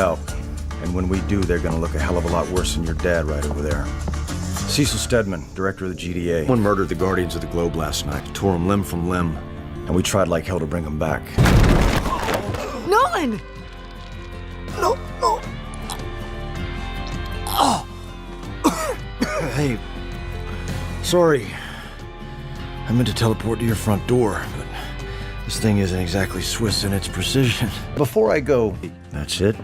out. And when we do, they're gonna look a hell of a lot worse than your dad right over there. Cecil Stedman, director of the GDA. One murdered the Guardians of the Globe last night, tore them limb from limb, and we tried like hell to bring them back. Nolan! No. Oh. Hey, sorry. I meant to teleport to your front door, but this thing isn't exactly Swiss in its precision. Before I go, that's it?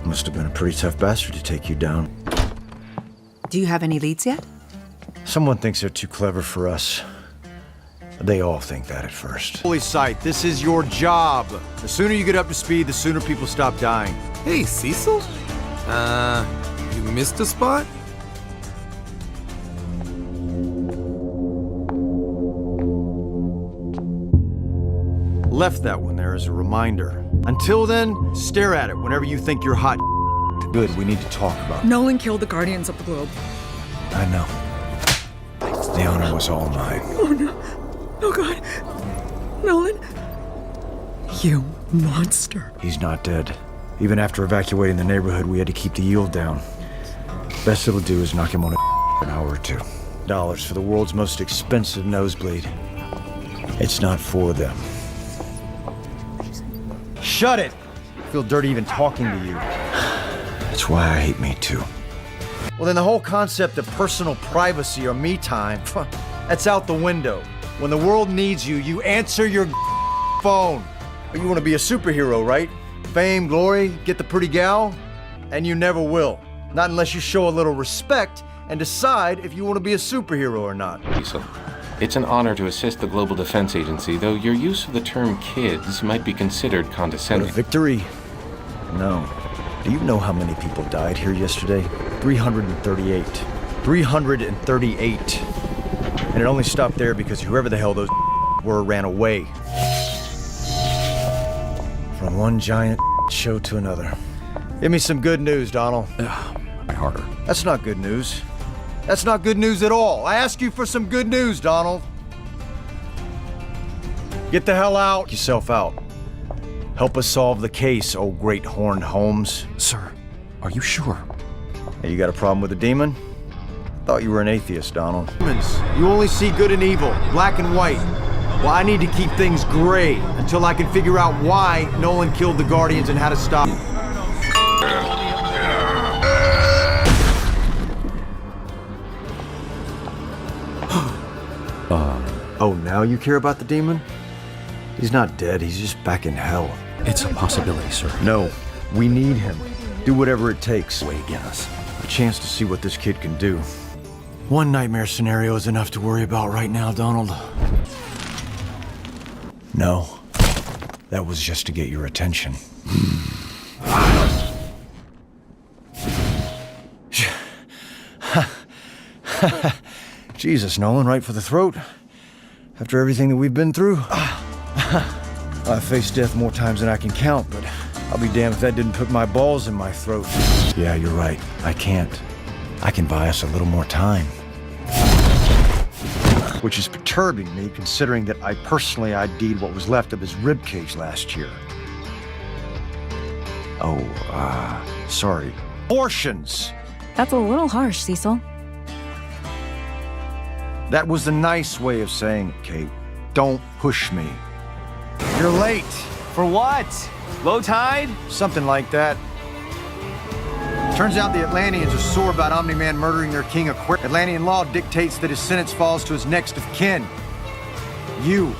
Must have been a pretty tough bastard to take you down. Do you have any leads yet? Someone thinks they're too clever for us. They all think that at first. Holy sight, this is your job. The sooner you get up to speed, the sooner people stop dying. Hey, Cecil? You missed a spot? Left that one there as a reminder. Until then, stare at it whenever you think you're hot. Good, we need to talk about it. Nolan killed the Guardians of the Globe. I know. The honor was all mine. Oh no. Oh God. Nolan. You monster. He's not dead. Even after evacuating the neighborhood, we had to keep the yield down. Best it'll do is knock him on an hour or two. $2 for the world's most expensive nosebleed. It's not for them. Shut it! I feel dirty even talking to you. That's why I hate me too. Well, then the whole concept of personal privacy or me time, that's out the window. When the world needs you, you answer your phone. You want to be a superhero, right? Fame, glory, get the pretty gal? And you never will. Not unless you show a little respect and decide if you want to be a superhero or not. Cecil, it's an honor to assist the Global Defense Agency, though your use of the term kids might be considered But condescending. a victory? No. Do you know how many people died here yesterday? 338. 338. And it only stopped there because whoever the hell those were ran away. From one giant show to another. Give me some good news, Donald. Harder. That's not good news. That's not good news at all. I ask you for some good news, Donald. Get the hell out. Get yourself out. Help us solve the case, oh great horned Holmes. Sir, are you sure? Hey, you got a problem with the demon? Thought you were an atheist, Donald. Demons, you only see good and evil, black and white. Well, I need to keep things gray until I can figure out why Nolan killed the Guardians and how to stop him. Oh, now you care about the demon? He's not dead, he's just back in hell. It's a possibility, sir. No, we need him. Do whatever it takes. Way against us. A chance to see what this kid can do. One nightmare scenario is enough to worry about right now, Donald. No, that was just to get your attention. Jesus, Nolan, right for the throat. After everything that we've been through. I've faced death more times than I can count, but I'll be damned if that didn't put my balls in my throat. Yeah, you're right. I can't. I can buy us a little more time. Which is perturbing me, considering that I personally ID'd what was left of his ribcage last year. Oh, sorry. Abortions! That's a little harsh, Cecil. That was the nice way of saying it, Kate. Don't push me. You're late. For what? Low tide? Something like that. Turns out the Atlanteans are sore about Omni-Man murdering their king Aquarius. Atlantean law dictates that his sentence falls to his next of kin. You.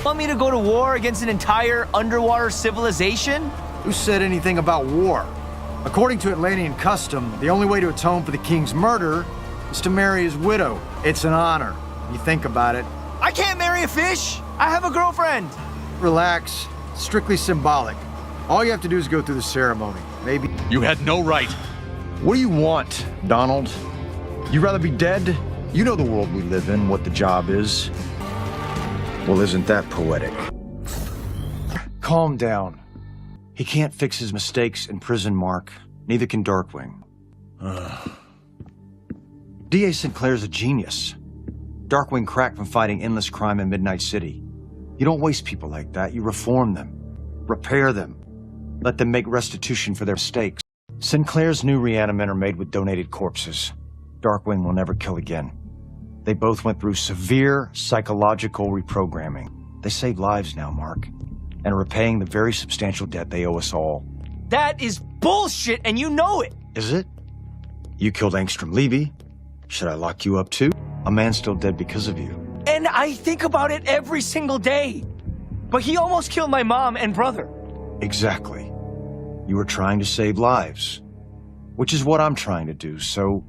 Want me to go to war against an entire underwater civilization? Who said anything about war? According to Atlantean custom, the only way to atone for the king's murder is to marry his widow. It's an honor. You think about it. I can't marry a fish! I have a girlfriend! Relax. Strictly symbolic. All you have to do is go through the ceremony. Maybe. You had no right. What do you want, Donald? You'd rather be dead? You know the world we live in, what the job is. Well, isn't that poetic? Calm down. He can't fix his mistakes in prison, Mark. Neither can Darkwing. D.A. Sinclair's a genius. Darkwing cracked from fighting endless crime in Midnight City. You don't waste people like that. You reform them. Repair them. Let them make restitution for their mistakes. Sinclair's new Reanimen are made with donated corpses. Darkwing will never kill again. They both went through severe psychological reprogramming. They save lives now, Mark, and are repaying the very substantial debt they owe us all. That is bullshit, and you know it! Is it? You killed Angstrom Levy. Should I lock you up too? A man's still dead because of you. And I think about it every single day. But he almost killed my mom and brother. Exactly. You were trying to save lives, which is what I'm trying to do, so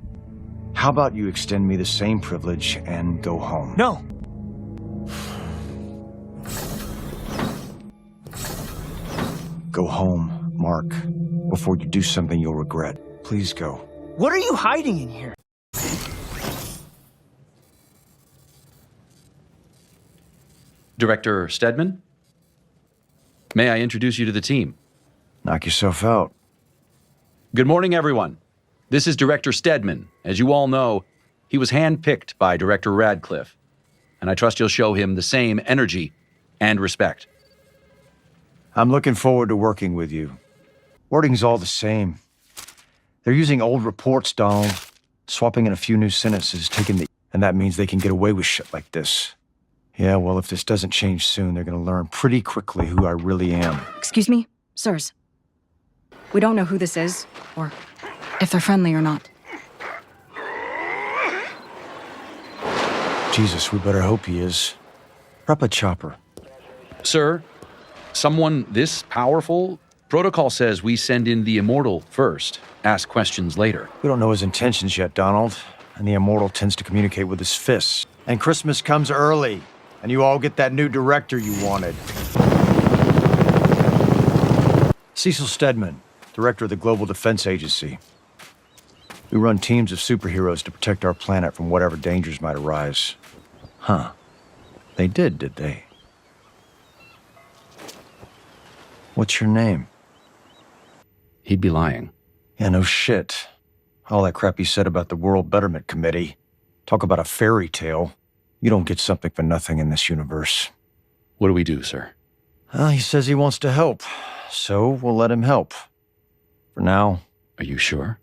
how about you extend me the same privilege and go home? No. Go home, Mark, before you do something you'll regret. Please go. What are you hiding in here? Director Stedman? May I introduce you to the team? Knock yourself out. Good morning, everyone. This is Director Stedman. As you all know, he was handpicked by Director Radcliffe, and I trust you'll show him the same energy and respect. I'm looking forward to working with you. Wording's all the same. They're using old reports, Donald, swapping in a few new sentences, and that means they can get away with shit like this. Yeah, well, if this doesn't change soon, they're gonna learn pretty quickly who I really am. Excuse me, sirs. We don't know who this is, or if they're friendly or not. Jesus, we better hope he is. Prep a chopper. Sir, someone this powerful? Protocol says we send in the Immortal first, ask questions later. We don't know his intentions yet, Donald. And the Immortal tends to communicate with his fists. And Christmas comes early, and you all get that new director you wanted. Cecil Stedman, director of the Global Defense Agency. We run teams of superheroes to protect our planet from whatever dangers might arise. Huh. They did they? What's your name? He'd be lying. Yeah, no shit. All that crap he said about the World Betterment Committee. Talk about a fairy tale. You don't get something for nothing in this universe. What do we do, sir? He says he wants to help, so we'll let him help. For now. Are you sure?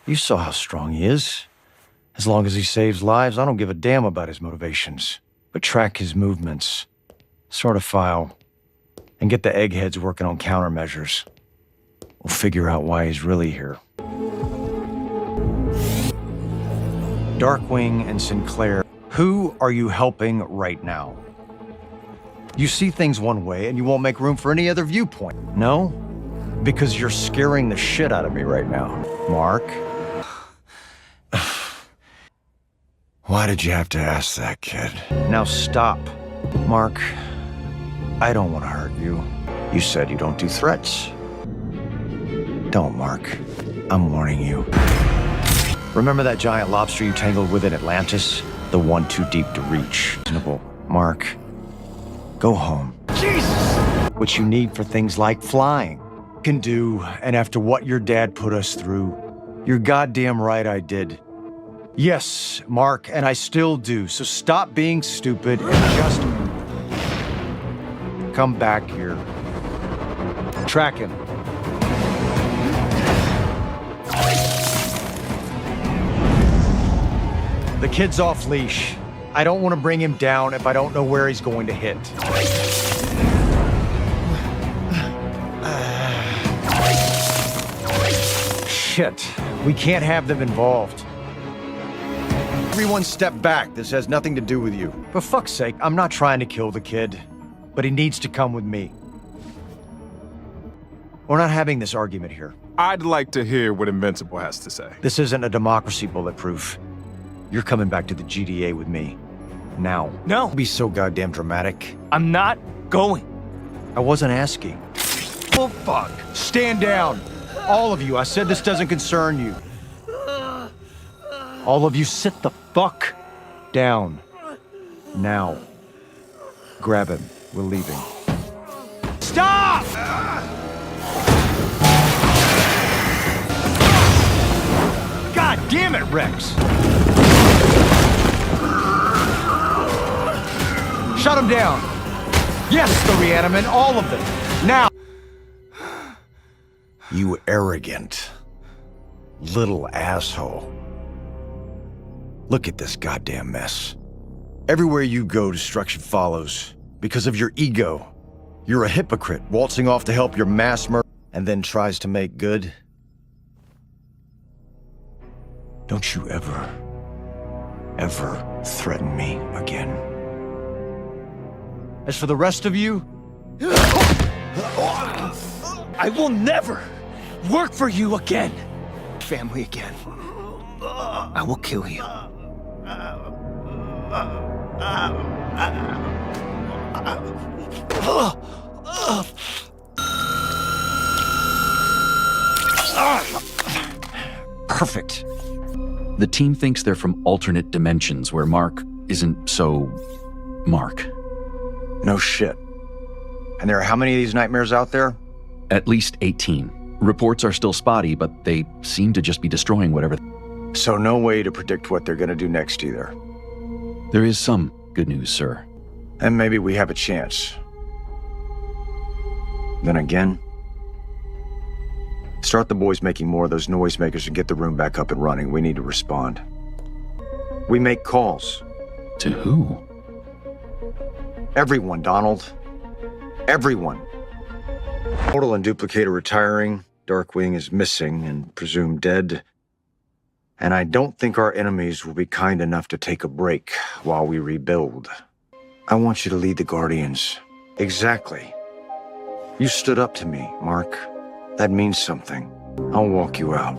You saw how strong he is. As long as he saves lives, I don't give a damn about his motivations. But track his movements, sort a file, and get the eggheads working on countermeasures. We'll figure out why he's really here. Darkwing and Sinclair, who are you helping right now? You see things one way and you won't make room for any other viewpoint. No? Because you're scaring the shit out of me right now. Mark? Why did you have to ask that, kid? Now stop. Mark, I don't want to hurt you. You said you don't do threats. Don't, Mark. I'm warning you. Remember that giant lobster you tangled with in Atlantis? The one too deep to reach. Mark, go home. Jesus! What you need for things like flying. Can do, and after what your dad put us through, you're goddamn right I did. Yes, Mark, and I still do, so stop being stupid and just come back here. Track him. The kid's off leash. I don't want to bring him down if I don't know where he's going to hit. Shit. We can't have them involved. Everyone step back. This has nothing to do with you. For fuck's sake, I'm not trying to kill the kid, but he needs to come with me. We're not having this argument here. I'd like to hear what Invincible has to say. This isn't a democracy, Bulletproof. You're coming back to the GDA with me. Now. No. Don't be so goddamn dramatic. I'm not going. I wasn't asking. Oh, fuck. Stand down. All of you. I said this doesn't concern you. All of you sit the fuck down. Now. Grab him. We're leaving. Stop! God damn it, Rex! Shut him down! Yes, the Reanimen, all of them! Now! You arrogant little asshole. Look at this goddamn mess. Everywhere you go, destruction follows because of your ego. You're a hypocrite, waltzing off to help your mass murder and then tries to make good. Don't you ever threaten me again. As for the rest of you, I will never work for you again. Family again. I will kill you. perfect. The team thinks they're from alternate dimensions where Mark isn't so Mark. No shit. And there are how many of these nightmares out there? At least 18. Reports are still spotty, but they seem to just be destroying whatever. So no way to predict what they're gonna do next either. There is some good news, sir. And maybe we have a chance. Then again, start the boys making more of those noisemakers and get the room back up and running. We need to respond. We make calls. To who? Everyone, Donald. Everyone. Portal and Duplicate are retiring. Darkwing is missing and presumed dead. And I don't think our enemies will be kind enough to take a break while we rebuild. I want you to lead the Guardians. Exactly. You stood up to me, Mark. That means something. I'll walk you out.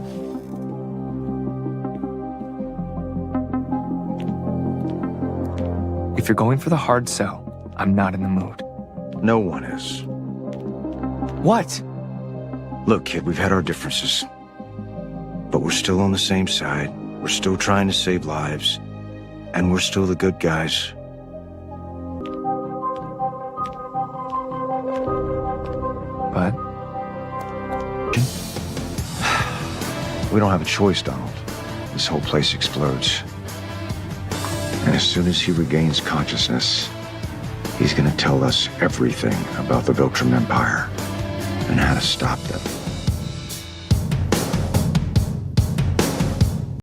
If you're going for the hard sell, I'm not in the mood. No one is. What? Look, kid, we've had our differences. But we're still on the same side. We're still trying to save lives. And we're still the good guys. But? We don't have a choice, Donald. This whole place explodes. And as soon as he regains consciousness, he's gonna tell us everything about the Viltrum Empire and how to stop them.